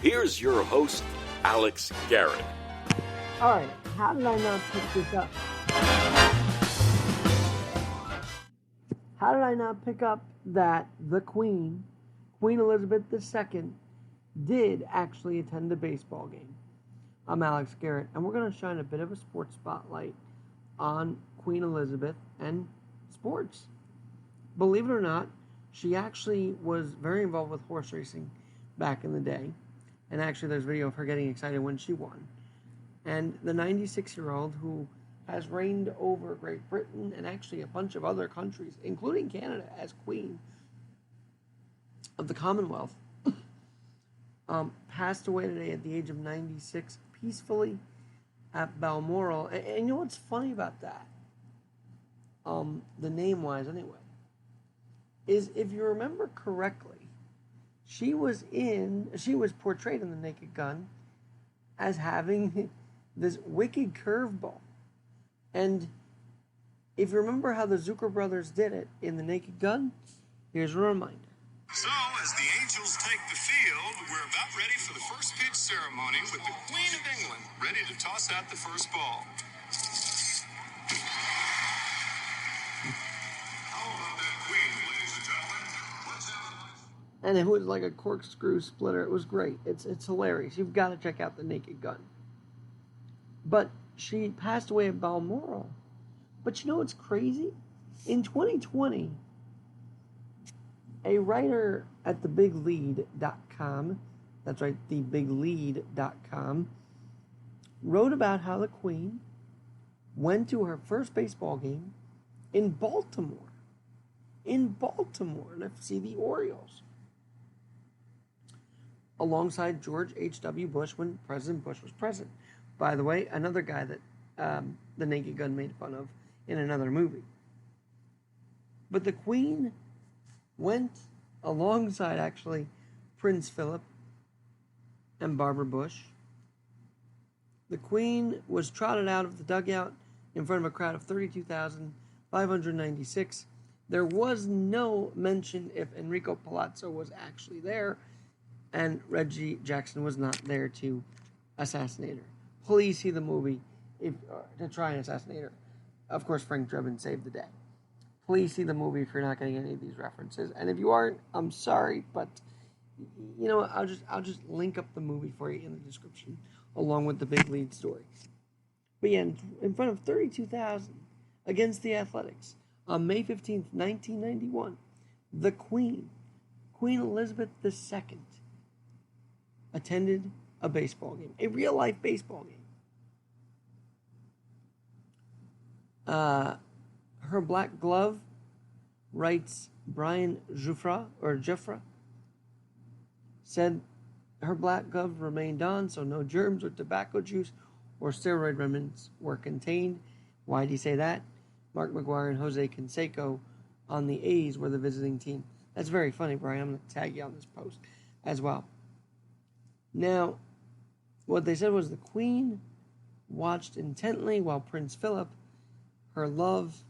Here's your host, Alex Garrett. All right, how did I not pick this up? How did I not pick up that the Queen Elizabeth II, did actually attend a baseball game? I'm Alex Garrett, and we're going to shine a bit of a sports spotlight on Queen Elizabeth and sports. Believe it or not, she actually was very involved with horse racing back in the day. And actually, there's a video of her getting excited when she won. And the 96-year-old who has reigned over Great Britain and actually a bunch of other countries, including Canada, as Queen of the Commonwealth, passed away today at the age of 96 peacefully at Balmoral. And you know what's funny about that? The name-wise, anyway, is if you remember correctly, she was portrayed in The Naked Gun as having this wicked curveball. And if you remember how the Zucker brothers did it in The Naked Gun, here's a reminder. So, as the Angels take the field, we're about ready for the first pitch ceremony with the Queen of England ready to toss out the first ball. How about that Queen, ladies and gentlemen? Let's have a nice... And it was like a corkscrew splitter. It was great. It's hilarious. You've got to check out The Naked Gun. But she passed away at Balmoral. But you know what's crazy? In 2020, a writer at thebiglead.com, that's right, thebiglead.com, wrote about how the Queen went to her first baseball game in Baltimore. In Baltimore, to see the Orioles. Alongside George H.W. Bush when President Bush was president. By the way, another guy that The Naked Gun made fun of in another movie. But the Queen went alongside, actually, Prince Philip and Barbara Bush. The Queen was trotted out of the dugout in front of a crowd of 32,596. There was no mention if Enrico Palazzo was actually there, and Reggie Jackson was not there to assassinate her. Please see the movie to try and assassinate her. Of course, Frank Drebin saved the day. Please see the movie if you're not getting any of these references. And if you aren't, I'm sorry, but you know what? I'll just link up the movie for you in the description, along with the big lead story. But yeah, in front of 32,000 against the Athletics on May 15th, 1991, the Queen Elizabeth II, attended a baseball game, a real-life baseball game. Her black glove, writes Brian Jeffra, said her black glove remained on, so no germs or tobacco juice or steroid remnants were contained. Why did he say that? Mark McGuire and Jose Canseco on the A's were the visiting team. That's very funny, Brian. I'm going to tag you on this post as well. Now, what they said was the Queen watched intently while Prince Philip, her love,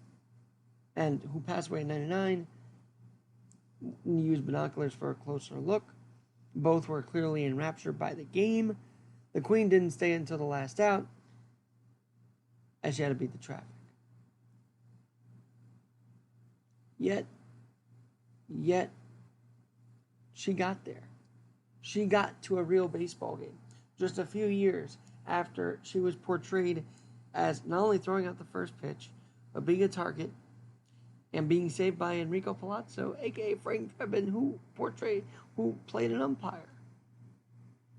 and who passed away in 1999, used binoculars for a closer look. Both were clearly enraptured by the game. The Queen didn't stay until the last out, as she had to beat the traffic. Yet, she got there. She got to a real baseball game just a few years after she was portrayed as not only throwing out the first pitch, but being a target and being saved by Enrico Palazzo, a.k.a. Frank Drebin, who played an umpire.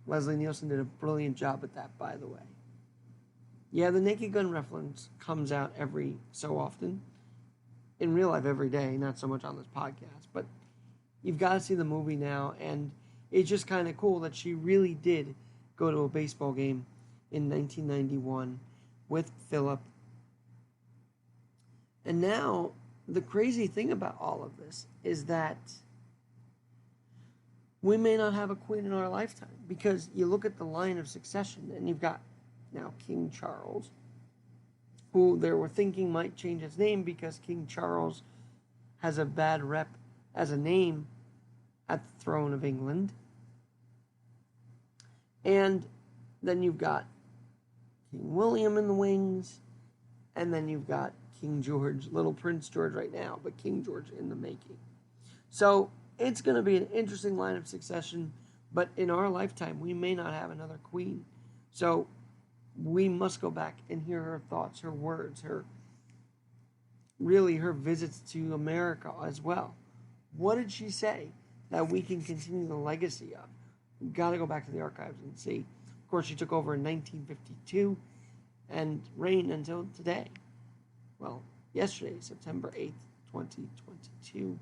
Leslie Nielsen did a brilliant job at that, by the way. Yeah, the Naked Gun reference comes out every so often. In real life, every day, not so much on this podcast. But you've got to see the movie now, and it's just kind of cool that she really did go to a baseball game in 1991 with Philip. And now, the crazy thing about all of this is that we may not have a queen in our lifetime, because you look at the line of succession, and you've got now King Charles, who they were thinking might change his name because King Charles has a bad rep as a name at the throne of England. And then you've got King William in the wings, and then you've got King George, little Prince George right now, but King George in the making. So it's going to be an interesting line of succession, but in our lifetime, we may not have another queen. So we must go back and hear her thoughts, her words, her visits to America as well. What did she say that we can continue the legacy of? We've got to go back to the archives and see. Of course, she took over in 1952 and reigned until today. Well, yesterday, September 8th, 2022,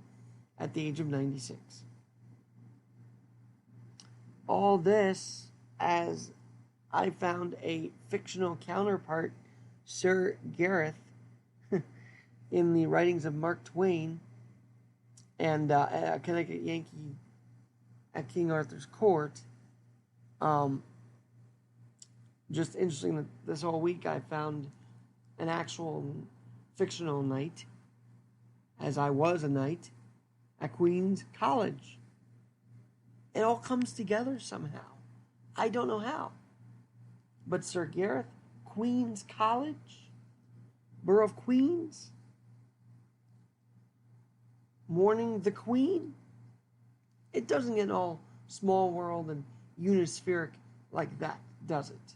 at the age of 96. All this as I found a fictional counterpart, Sir Garrett, in the writings of Mark Twain and a Connecticut Yankee at King Arthur's court. Just interesting that this whole week I found an actual fictional knight, as I was a knight, at Queen's College. It all comes together somehow. I don't know how. But Sir Garrett, Queen's College, Borough of Queens, mourning the Queen. It doesn't get all small world and unispheric like that, does it?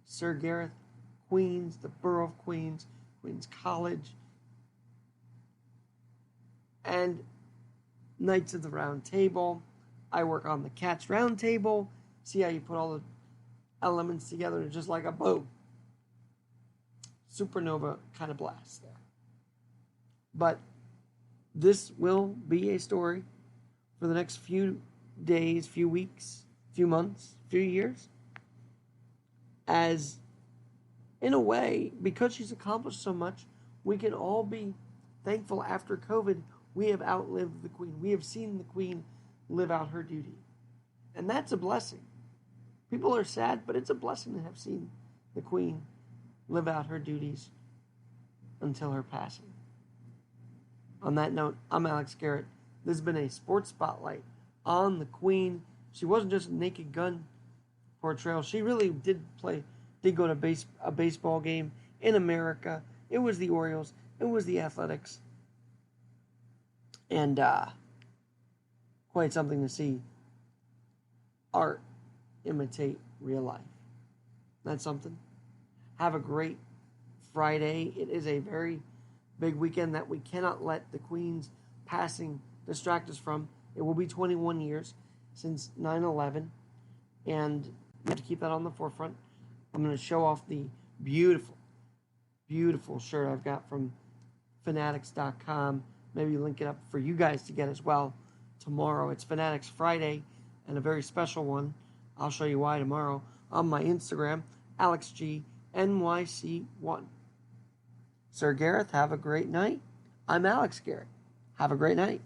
Sir Garrett, Queens, the Borough of Queens, Queen's College, and Knights of the Round Table. I work on the Cat's Round Table. See how you put all the elements together just like a bow. Supernova kind of blast there. But this will be a story for the next few days, few weeks, few months, few years. As, in a way, because she's accomplished so much, we can all be thankful after COVID. We have outlived the Queen. We have seen the Queen live out her duty. And that's a blessing. People are sad, but it's a blessing to have seen the Queen live out her duties until her passing. On that note, I'm Alex Garrett. This has been a sports spotlight on the Queen. She wasn't just a naked gun portrayal. She really did go to a baseball game in America. It was the Orioles. It was the Athletics. And quite something to see art imitate real life. That's something. Have a great Friday. It is a very big weekend that we cannot let the Queen's passing distract us from. It will be 21 years since 9/11, and we have to keep that on the forefront. I'm going to show off the beautiful, beautiful shirt I've got from fanatics.com. Maybe link it up for you guys to get as well tomorrow. It's Fanatics Friday, and a very special one. I'll show you why tomorrow on my Instagram, AlexGNYC1. Sir Garrett, have a great night. I'm Alex Garrett. Have a great night.